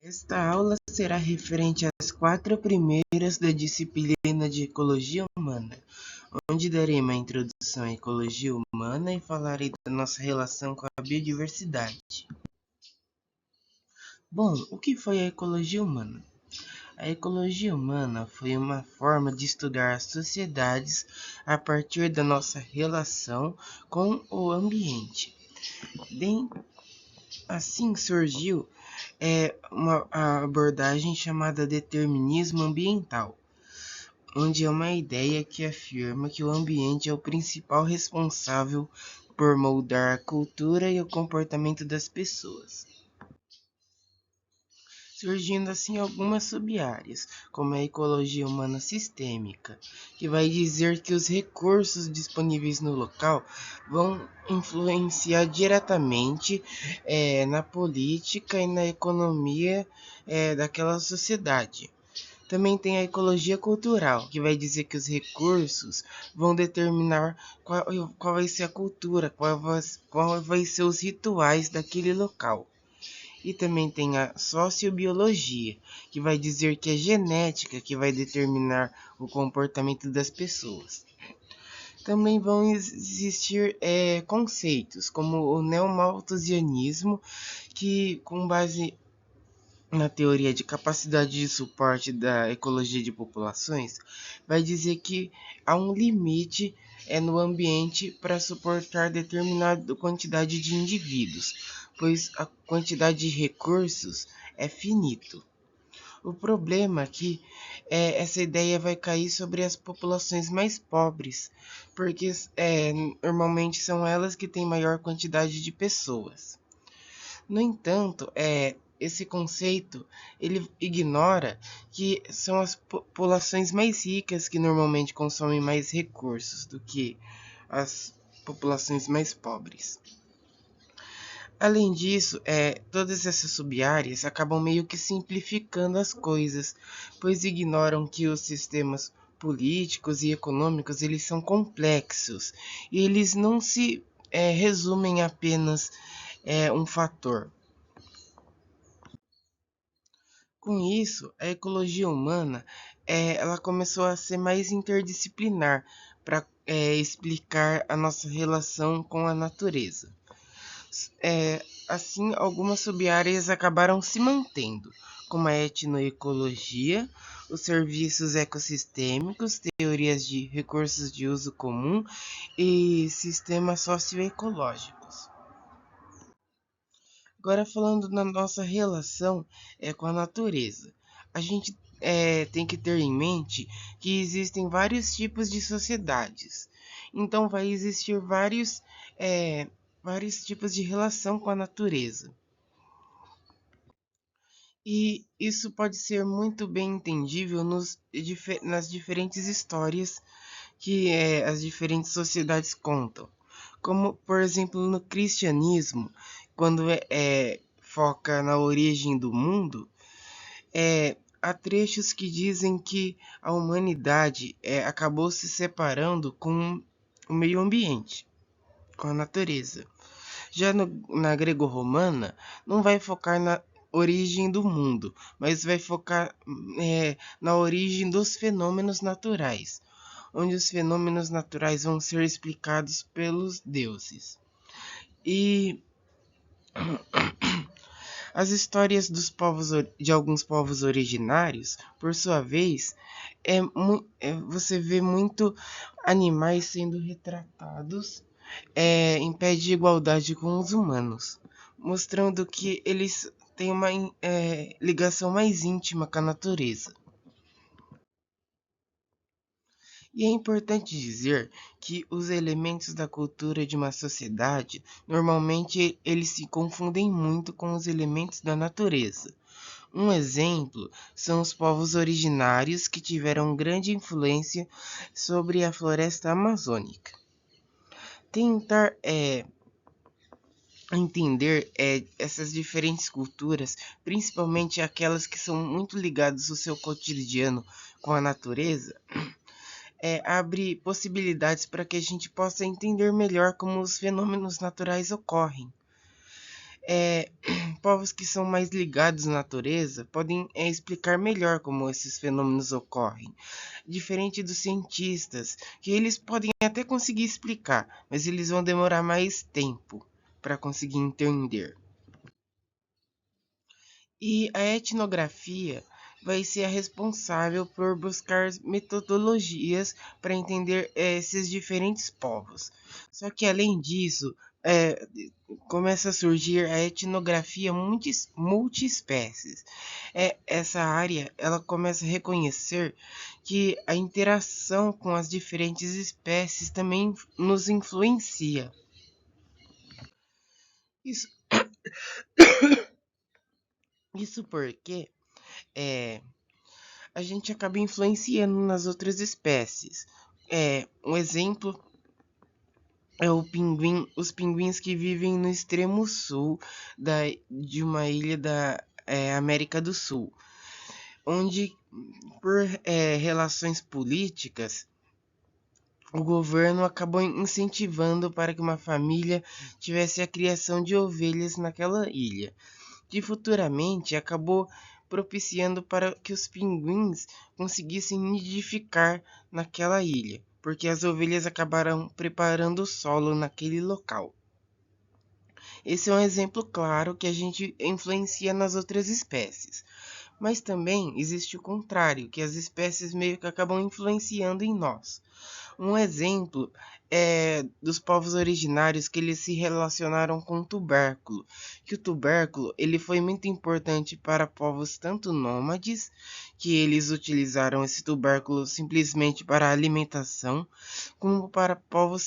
Esta aula será referente às 4 primeiras da disciplina de Ecologia Humana, onde darei uma introdução à ecologia humana e falarei da nossa relação com a biodiversidade. Bom, o que foi a ecologia humana? A ecologia humana foi uma forma de estudar as sociedades a partir da nossa relação com o ambiente. Assim surgiu uma abordagem chamada determinismo ambiental, onde é uma ideia que afirma que o ambiente é o principal responsável por moldar a cultura e o comportamento das pessoas, surgindo assim algumas sub-áreas, como a ecologia humana sistêmica, que vai dizer que os recursos disponíveis no local vão influenciar diretamente na política e na economia daquela sociedade. Também tem a ecologia cultural, que vai dizer que os recursos vão determinar qual vai ser a cultura, qual vai ser os rituais daquele local. E também tem a sociobiologia, que vai dizer que é genética que vai determinar o comportamento das pessoas. Também vão existir conceitos como o neomalthusianismo, que com base na teoria de capacidade de suporte da ecologia de populações, vai dizer que há um limite no ambiente para suportar determinada quantidade de indivíduos, pois a quantidade de recursos é finito. O problema aqui essa ideia vai cair sobre as populações mais pobres, porque normalmente são elas que têm maior quantidade de pessoas. No entanto, esse conceito ele ignora que são as populações mais ricas que normalmente consomem mais recursos do que as populações mais pobres. Além disso, todas essas sub-áreas acabam meio que simplificando as coisas, pois ignoram que os sistemas políticos e econômicos eles são complexos e eles não se resumem a apenas um fator. Com isso, a ecologia humana ela começou a ser mais interdisciplinar para explicar a nossa relação com a natureza. Assim, algumas sub-áreas acabaram se mantendo, como a etnoecologia, os serviços ecossistêmicos, teorias de recursos de uso comum e sistemas socioecológicos. Agora falando na nossa relação com a natureza, a gente tem que ter em mente que existem vários tipos de sociedades. Então vai existir vários tipos de relação com a natureza. E isso pode ser muito bem entendível nas diferentes histórias que as diferentes sociedades contam. Como, por exemplo, no cristianismo, quando foca na origem do mundo, há trechos que dizem que a humanidade acabou se separando com o meio ambiente, com a natureza. Já na grego-romana, não vai focar na origem do mundo, mas vai focar na origem dos fenômenos naturais, onde os fenômenos naturais vão ser explicados pelos deuses. E as histórias de alguns povos originários, por sua vez, você vê muito animais sendo retratados em pé de igualdade com os humanos, mostrando que eles têm uma ligação mais íntima com a natureza. E é importante dizer que os elementos da cultura de uma sociedade, normalmente eles se confundem muito com os elementos da natureza. Um exemplo são os povos originários que tiveram grande influência sobre a floresta amazônica. Tentar entender essas diferentes culturas, principalmente aquelas que são muito ligadas ao seu cotidiano com a natureza, abre possibilidades para que a gente possa entender melhor como os fenômenos naturais ocorrem. É, povos que são mais ligados à natureza podem explicar melhor como esses fenômenos ocorrem, diferente dos cientistas, que eles podem até conseguir explicar, mas eles vão demorar mais tempo para conseguir entender. E a etnografia vai ser a responsável por buscar metodologias para entender esses diferentes povos. Só que além disso, é, começa a surgir a etnografia multiespécies. Essa área ela começa a reconhecer que a interação com as diferentes espécies também nos influencia. Isso, isso porque é, a gente acaba influenciando nas outras espécies. Um exemplo é os pinguins que vivem no extremo sul de uma ilha da América do Sul, onde por relações políticas o governo acabou incentivando para que uma família tivesse a criação de ovelhas naquela ilha, que futuramente acabou propiciando para que os pinguins conseguissem nidificar naquela ilha, porque as ovelhas acabaram preparando o solo naquele local. Esse é um exemplo claro que a gente influencia nas outras espécies. Mas também existe o contrário, que as espécies meio que acabam influenciando em nós. Um exemplo é dos povos originários que eles se relacionaram com o tubérculo, que o tubérculo ele foi muito importante para povos tanto nômades, que eles utilizaram esse tubérculo simplesmente para alimentação, como para povos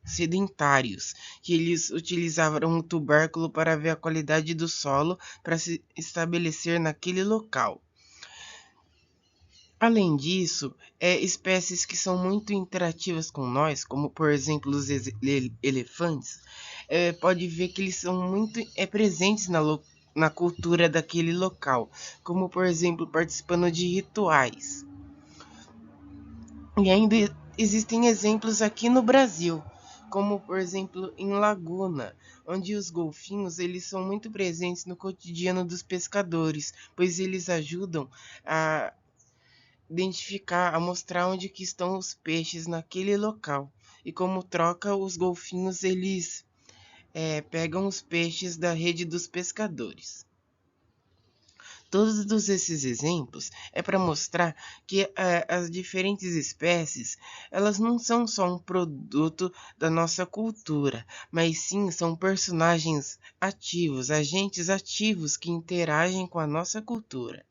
sedentários, que eles utilizavam o tubérculo para ver a qualidade do solo para se estabelecer naquele local. Além disso, espécies que são muito interativas com nós, como por exemplo os elefantes, pode ver que eles são muito presentes na cultura daquele local, como por exemplo participando de rituais. E ainda existem exemplos aqui no Brasil, como por exemplo em Laguna, onde os golfinhos eles são muito presentes no cotidiano dos pescadores, pois eles ajudam a identificar, a mostrar onde que estão os peixes naquele local. E como troca, os golfinhos eles pegam os peixes da rede dos pescadores. Todos esses exemplos é para mostrar que as diferentes espécies elas não são só um produto da nossa cultura, mas sim são personagens ativos, agentes ativos que interagem com a nossa cultura.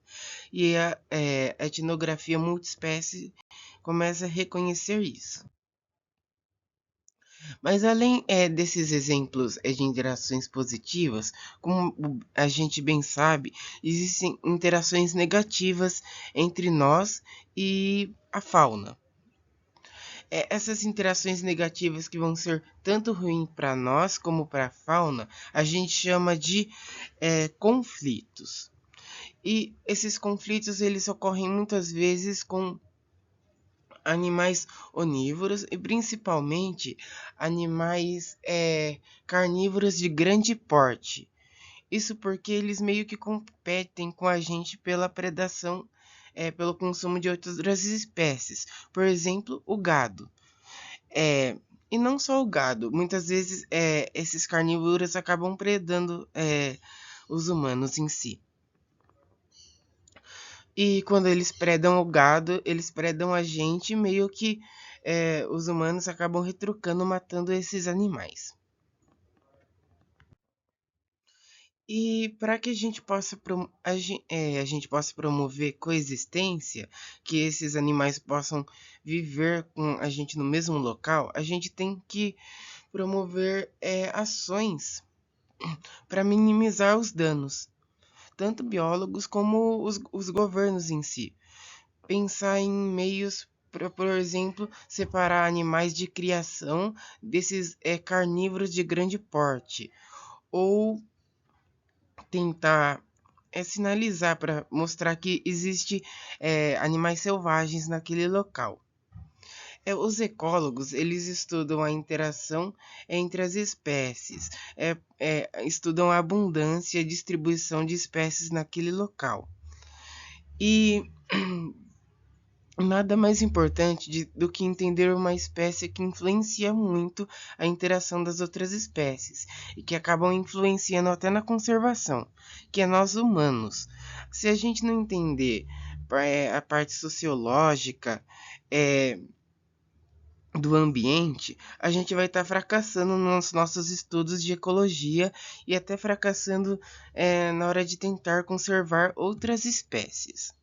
E a etnografia multiespécie começa a reconhecer isso. Mas além desses exemplos de interações positivas, como a gente bem sabe, existem interações negativas entre nós e a fauna. Essas interações negativas que vão ser tanto ruins para nós como para a fauna, a gente chama de conflitos. E esses conflitos eles ocorrem muitas vezes com animais onívoros e principalmente animais carnívoros de grande porte. Isso porque eles meio que competem com a gente pela predação, pelo consumo de outras espécies. Por exemplo, o gado. E não só o gado, muitas vezes esses carnívoros acabam predando os humanos em si. E quando eles predam o gado, eles predam a gente, meio que os humanos acabam retrucando, matando esses animais. E para que a gente possa promover coexistência, que esses animais possam viver com a gente no mesmo local, a gente tem que promover ações para minimizar os danos, tanto biólogos como os governos em si. Pensar em meios para, por exemplo, separar animais de criação desses carnívoros de grande porte, ou tentar sinalizar para mostrar que existe animais selvagens naquele local. Os ecólogos, eles estudam a interação entre as espécies, estudam a abundância e a distribuição de espécies naquele local. E nada mais importante do que entender uma espécie que influencia muito a interação das outras espécies e que acabam influenciando até na conservação, que é nós humanos. Se a gente não entender a parte sociológica do ambiente, a gente vai estar fracassando nos nossos estudos de ecologia e até fracassando na hora de tentar conservar outras espécies.